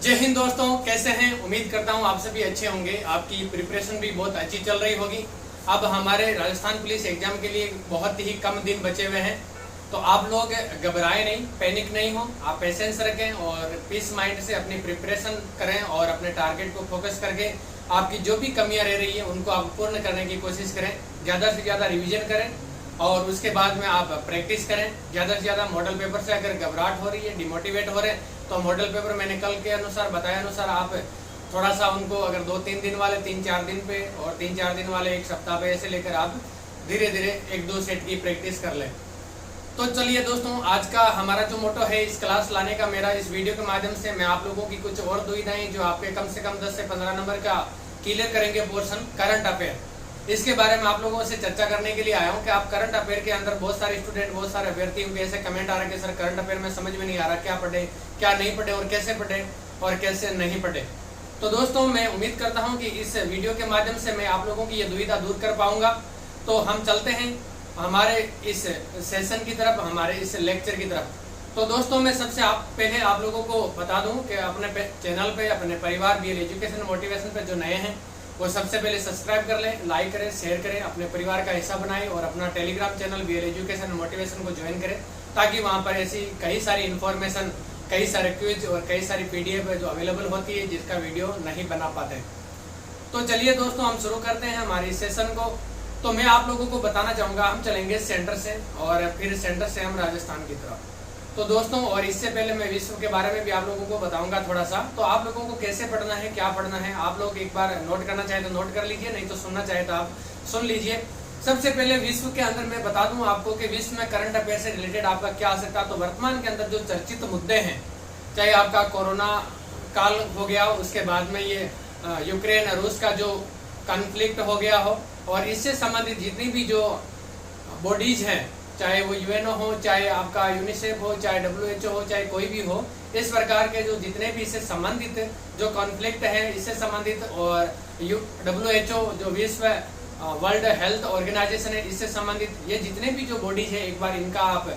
जय हिंद दोस्तों, कैसे हैं? उम्मीद करता हूं आप सभी अच्छे होंगे। आपकी प्रिपरेशन भी बहुत अच्छी चल रही होगी। अब हमारे राजस्थान पुलिस एग्जाम के लिए बहुत ही कम दिन बचे हुए हैं, तो आप लोग घबराए नहीं, पैनिक नहीं हो। आप पेशेंस रखें और पीस माइंड से अपनी प्रिपरेशन करें और अपने टारगेट को फोकस करके आपकी जो भी कमियां रह रही है उनको आप पूर्ण करने की कोशिश करें। ज़्यादा से ज़्यादा रिविजन करें और उसके बाद में आप प्रैक्टिस करें। ज़्यादा से ज़्यादा मॉडल पेपर से अगर घबराहट हो रही है, डिमोटिवेट हो रहे हैं, तो मॉडल पेपर मैंने कल के अनुसार बताया अनुसार आप थोड़ा सा उनको अगर 2-3 दिन वाले 3-4 दिन पे और 3-4 दिन वाले 1 सप्ताह पे ऐसे लेकर आप धीरे धीरे 1-2 सेट की प्रैक्टिस कर लें। तो चलिए दोस्तों, आज का हमारा जो मोटो है इस क्लास लाने का, मेरा इस वीडियो के माध्यम से मैं आप लोगों की कुछ और दुविधाएं जो आपके कम से कम 10 से 15 नंबर का क्लियर करेंगे पोर्शन करंट अफेयर, इसके बारे में आप लोगों से चर्चा करने के लिए आया हूं कि आप करंट अफेयर के अंदर बहुत सारे स्टूडेंट, बहुत सारे अभ्यर्थी उनके ऐसे कमेंट आ रहे हैं कि सर करंट अफेयर में समझ में नहीं आ रहा, क्या पढ़े क्या नहीं पढ़े और कैसे नहीं पढ़े। तो दोस्तों, मैं उम्मीद करता हूं कि इस वीडियो के माध्यम से मैं आप लोगों की ये दुविधा दूर कर पाऊंगा। तो हम चलते हैं हमारे इस सेशन की तरफ, हमारे इस लेक्चर की तरफ। तो दोस्तों, मैं सबसे पहले आप लोगों को बता दूं कि अपने चैनल पे, अपने परिवार BL एजुकेशन मोटिवेशन पे जो नए हैं वो सबसे पहले सब्सक्राइब कर लें, लाइक करें, शेयर करें, अपने परिवार का हिस्सा बनाएं और अपना Telegram channel BL education motivation को ज्वाइन करें, ताकि वहां पर ऐसी कई सारी इन्फॉर्मेशन, कई सारे क्विज और कई सारी PDF है जो अवेलेबल होती है, जिसका वीडियो नहीं बना पाते। तो चलिए दोस्तों, हम शुरू करते हैं हमारे सेशन को। तो मैं आप लोगों को बताना चाहूंगा, हम चलेंगे सेंटर से और फिर सेंटर से हम राजस्थान की तरफ। तो दोस्तों, और इससे पहले मैं विश्व के बारे में भी आप लोगों को बताऊंगा थोड़ा सा। तो आप लोगों को कैसे पढ़ना है, क्या पढ़ना है, आप लोग एक बार नोट करना चाहे तो नोट कर लीजिए, नहीं तो सुनना चाहे तो आप सुन लीजिए। सबसे पहले विश्व के अंदर मैं बता दूं आपको कि विश्व में करंट अफेयर से रिलेटेड आपका क्या आ सकता है। तो वर्तमान के अंदर जो चर्चित मुद्दे हैं, चाहे आपका कोरोना काल हो गया, उसके बाद में ये यूक्रेन रूस का जो कॉन्फ्लिक्ट हो गया हो, और इससे संबंधित जितनी भी जो बॉडीज हैं, चाहे वो UN हो, चाहे आपका यूनिसेफ हो, चाहे WHO हो, चाहे कोई भी हो, इस प्रकार के जो जितने भी इससे संबंधित जो कॉन्फ्लिक्ट है इससे संबंधित, और WHO जो विश्व वर्ल्ड हेल्थ ऑर्गेनाइजेशन है, इससे संबंधित ये जितने भी जो बॉडीज है, एक बार इनका आप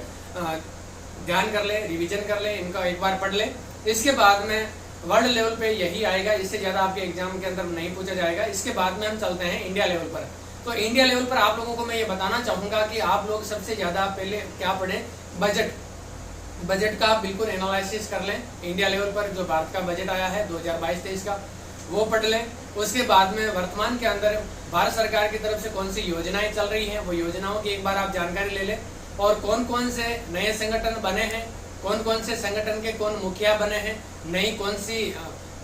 ध्यान कर ले, रिवीजन कर ले, इनका एक बार पढ़ ले। इसके बाद में वर्ल्ड लेवल पे यही आएगा, इससे ज्यादा आपके एग्जाम के अंदर नहीं पूछा जाएगा। इसके बाद में हम चलते हैं इंडिया लेवल पर। तो इंडिया लेवल पर आप लोगों को मैं ये बताना चाहूंगा कि आप लोग सबसे ज्यादा पहले क्या पढ़ें, बजट का बिल्कुल एनालिसिस कर लें। इंडिया लेवल पर जो भारत का बजट आया है 2022-23 का, वो पढ़ लें। उसके बाद में वर्तमान के अंदर भारत सरकार की तरफ से कौन सी योजनाएं चल रही हैं, वो योजनाओं की एक बार आप जानकारी ले लें, और कौन कौन से नए संगठन बने हैं, कौन कौन से संगठन के कौन मुखिया बने हैं, नई कौन सी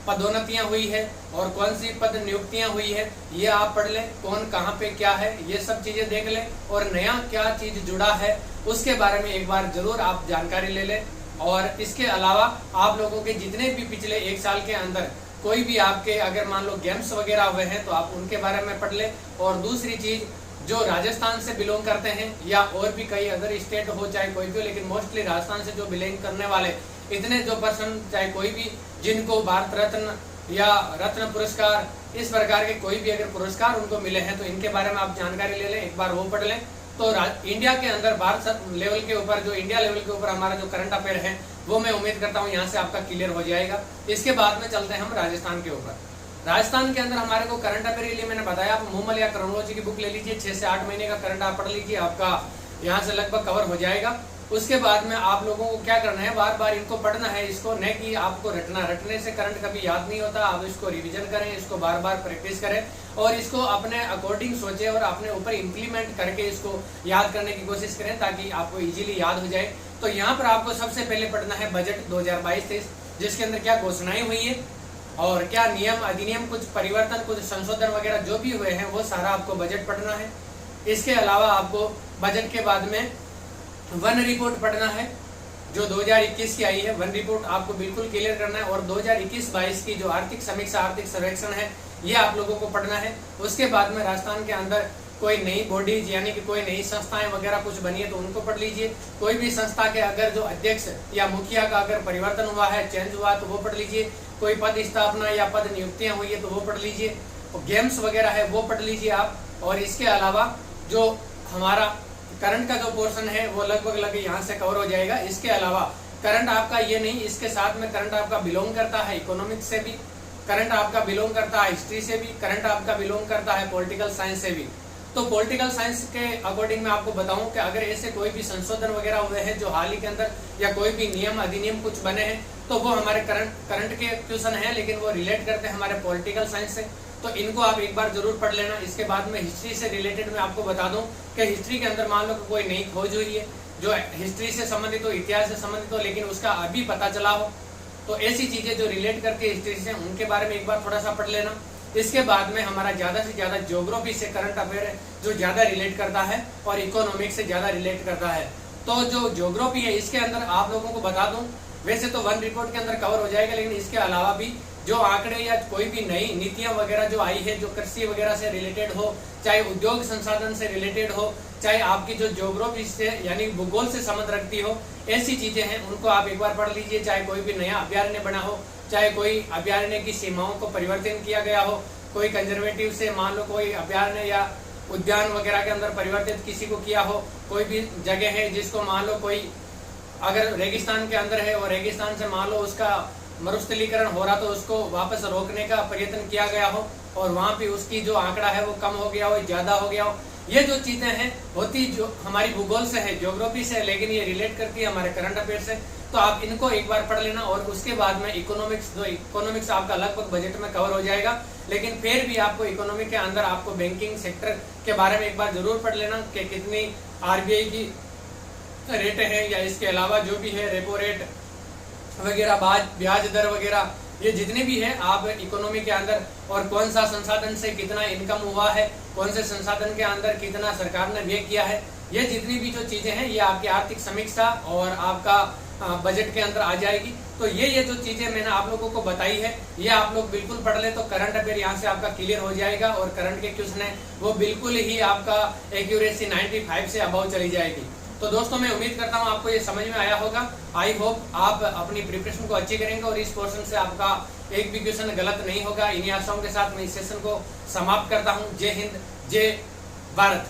पदोन्नतियां हुई है और कौन सी पद नियुक्तियां हुई है, ये आप पढ़ लें। कौन कहाँ पे क्या है, ये सब चीजें देख लें, और नया क्या चीज जुड़ा है उसके बारे में एक बार जरूर आप जानकारी ले लें। और इसके अलावा आप लोगों के जितने भी पिछले 1 साल के अंदर कोई भी आपके अगर मान लो गेम्स वगैरह हुए हैं तो आप उनके बारे में पढ़ लें। और दूसरी चीज, जो राजस्थान से बिलोंग करते हैं या और भी कई अदर स्टेट हो, चाहे कोई भी हो, लेकिन मोस्टली राजस्थान से जो बिलोंग करने वाले इतने जो पर्सन, चाहे कोई भी, जिनको भारत रत्न या रत्न पुरस्कार, इस प्रकार के कोई भी अगर पुरस्कार उनको मिले हैं, तो इनके बारे में आप जानकारी ले लें, एक बार वो पढ़ लें। तो इंडिया के अंदर भारत लेवल के ऊपर, जो इंडिया लेवल के ऊपर हमारा जो करंट अफेयर है, वो मैं उम्मीद करता हूँ यहाँ से आपका क्लियर हो जाएगा। इसके बाद में चलते हैं हम राजस्थान के ऊपर। राजस्थान के अंदर हमारे को करंट अफेयर के लिए मैंने बताया, आप मूमल या क्रोनोलॉजी की बुक ले लीजिए, 6 से 8 महीने का करंट आप पढ़ लीजिए, आपका यहाँ से लगभग कवर हो जाएगा। उसके बाद में आप लोगों को क्या करना है, बार बार इनको पढ़ना है, इसको न कि आपको रटने से करंट कभी याद नहीं होता। आप इसको रिवीजन करें, इसको बार बार प्रैक्टिस करें और इसको अपने अकॉर्डिंग सोचें और अपने ऊपर इम्प्लीमेंट करके इसको याद करने की कोशिश करें, ताकि आपको इजीली याद हो जाए। तो यहाँ पर आपको सबसे पहले पढ़ना है बजट 2022-23, जिसके अंदर क्या घोषणाएं हुई है और क्या नियम अधिनियम, कुछ परिवर्तन, कुछ संशोधन वगैरह जो भी हुए हैं, वो सारा आपको बजट पढ़ना है। इसके अलावा आपको बजट के बाद में वन रिपोर्ट पढ़ना है, जो 2021 की आई है। वन रिपोर्ट आपको बिल्कुल क्लियर करना है, और 2021-22 की जो आर्थिक समीक्षा, आर्थिक सर्वेक्षण है, ये आप लोगों को पढ़ना है। उसके बाद में राजस्थान के अंदर कोई नई बॉडीज यानी कि कोई नई संस्थाएं वगैरह कुछ बनी है तो उनको पढ़ लीजिए। कोई भी संस्था के अगर जो अध्यक्ष या मुखिया का अगर परिवर्तन हुआ है, चेंज हुआ, तो वो पढ़ लीजिए। कोई पद स्थापना या पद नियुक्तियां हुई है तो वो पढ़ लीजिए। गेम्स वगैरह है वो पढ़ लीजिए आप। और इसके अलावा जो हमारा करंट का जो पोर्शन है वो लगभग यहाँ से कवर हो जाएगा। इसके अलावा करंट आपका ये नहीं, इसके साथ में करंट आपका बिलोंग करता है इकोनॉमिक्स से भी, करंट आपका बिलोंग करता है हिस्ट्री से भी, करंट आपका बिलोंग करता है पॉलिटिकल साइंस से भी। तो पॉलिटिकल साइंस के अकॉर्डिंग मैं आपको बताऊं कि अगर ऐसे कोई भी संशोधन वगैरह हुए हैं जो हाल ही के अंदर, या कोई भी नियम अधिनियम कुछ बने हैं, तो वो हमारे करंट के क्वेश्चन है, लेकिन वो रिलेट करते हैं हमारे पॉलिटिकल साइंस से। तो इनको आप एक बार जरूर पढ़ लेना। इसके बाद में हिस्ट्री से रिलेटेड मैं आपको बता दूं कि हिस्ट्री के अंदर मान लो कोई नई खोज हुई है जो हिस्ट्री से संबंधित हो, इतिहास से संबंधित हो, लेकिन उसका अभी पता चला हो, तो ऐसी चीजें जो रिलेट करती है हिस्ट्री से, उनके बारे में एक बार थोड़ा सा पढ़ लेना। इसके बाद में हमारा ज्यादा से ज्यादा ज्योग्राफी से करंट अफेयर है जो ज्यादा रिलेट करता है, और इकोनॉमिक्स से ज्यादा रिलेट करता है। तो जो ज्योग्राफी है इसके अंदर आप लोगों को बता दूं, वैसे तो वन रिपोर्ट के अंदर कवर हो जाएगा, लेकिन इसके अलावा भी जो आंकड़े या कोई भी नई नीतियां वगैरह जो आई है, जो कृषि वगैरह से रिलेटेड हो, चाहे उद्योग संसाधन से रिलेटेड हो, चाहे आपकी जो ज्योग्राफी से यानी भूगोल से संबंध रखती हो, ऐसी चीजें हैं उनको आप एक बार पढ़ लीजिए। चाहे कोई भी नया अभ्यारण्य बना हो, चाहे कोई अभ्यारण्य की सीमाओं को परिवर्तन किया गया हो, कोई कंजर्वेटिव से मान लो कोई अभ्यारण्य या उद्यान वगैरह के अंदर परिवर्तित किसी को किया हो, कोई भी जगह है जिसको मान लो कोई अगर रेगिस्तान के अंदर है और रेगिस्तान से मान लो उसका मरुस्थलीकरण हो रहा, तो उसको वापस रोकने का प्रयत्न किया गया हो और वहां पे उसकी जो आंकड़ा है वो कम हो गया हो, ज्यादा हो गया हो, ये जो चीजें हैं होती जो हमारी भूगोल से है, ज्योग्राफी से, लेकिन ये रिलेट करती है हमारे करंट अफेयर से। तो आप इनको एक बार पढ़ लेना, और उसके बाद में इकोनॉमिक्स आपका लगभग बजट में कवर हो जाएगा, लेकिन फिर भी आपको इकोनॉमिक के अंदर आपको बैंकिंग सेक्टर के बारे में एक बार जरूर पढ़ लेना कि कितनी आरबीआई की रेट है, या इसके अलावा जो भी है रेपो रेट वगैरह, ब्याज दर वगैरह, ये जितने भी है आप इकोनॉमी के अंदर, और कौन सा संसाधन से कितना इनकम हुआ है, कौन से संसाधन के अंदर कितना सरकार ने व्यय किया है, ये जितनी भी जो चीजें हैं ये आपकी आर्थिक समीक्षा और आपका बजट के अंदर आ जाएगी। तो ये जो चीजें मैंने आप लोगों को बताई है, ये आप लोग बिल्कुल पढ़ ले, तो करंट अफेयर यहाँ से आपका क्लियर हो जाएगा, और करंट के क्वेश्चन है वो बिल्कुल ही आपका एक्यूरेसी 95 से अबव चली जाएगी। तो दोस्तों मैं उम्मीद करता हूँ आपको ये समझ में आया होगा। आई होप आप अपनी प्रिपरेशन को अच्छी करेंगे और इस पोर्शन से आपका एक भी क्वेश्चन गलत नहीं होगा। इन्हीं आशाओं के साथ मैं इस सेशन को समाप्त करता हूँ। जय हिंद, जय भारत।